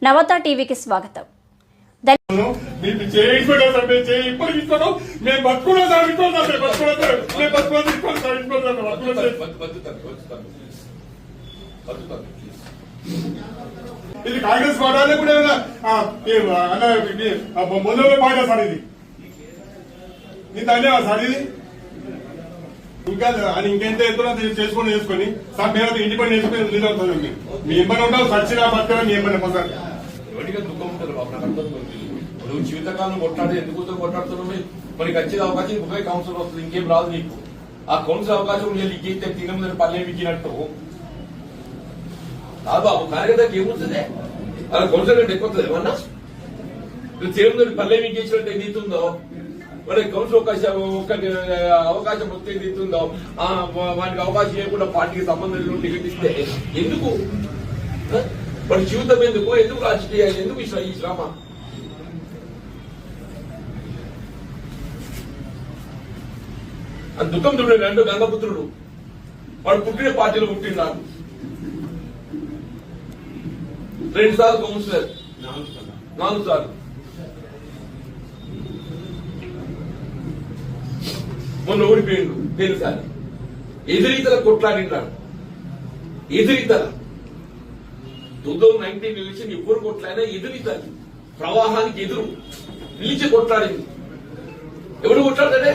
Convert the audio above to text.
నవత టీవీకి స్వాగతం. ఇది కాంగ్రెస్ పార్టీ కూడా మొదలు పాట సార్ ఇది ఇంత అనే సార్ ఇది ఇంకా ఇంకెంత ఎత్తున చేసుకొని సార్ మేము ఇండిపెండెంట్ చేసుకుని నిలవుతుంది మీ ఇబ్బంది ఉంటావు సచ్చినా బతకడం మీ ఇబ్బంది సార్ ఎవరిగా దుఃఖం ఉంటుంది బాబు నాకు అర్థం నువ్వు జీవితకాలం కొట్లాడి ఎందుకు కొట్లాడుతున్నావు మనకి వచ్చేది అవకాశం ఇంకొక కౌన్సిల్ వస్తుంది ఇంకేం రాదు నీకు ఆ కౌన్సిల్ అవకాశం నేను ఇంకైతే తినముందని పల్లె విక్కినట్టు కాదు బాబు కార్యకర్తకి ఏముంటుంది అలా కౌన్సిల్ అంటే ఎక్కువ ఏమన్నా చేరుందని పల్లె విక్కించినట్టు ఏదైతుందో వాడికి కౌన్సిల్ అవకాశం వస్తే ఏదైతుందో వాటికి అవకాశం ఇవ్వకుండా పార్టీకి సంబంధం టికెట్ ఇస్తే ఎందుకు వాడి జీవితం ఎందుకు రాజకీయాలు ఎందుకు ఈ శ్రమ అని దుఃఖం చూడండి. రెండు గంగపుత్రుడు వాడు పుట్టిన పార్టీలో పుట్టినాడు 2 సార్లు కౌన్సిలర్ 4 సార్లు మొన్న ఓడిపోయిండు తెలుసారి ఎదురీతల కొట్లాడినాడు ఎదురీతల 2019 ఎలక్షన్ ఎప్పుడు కొట్లాడినా ఎదురీతలు ప్రవాహానికి ఎదురు నిలిచి కొట్లాడింది ఎవడు కొట్లాడతాడే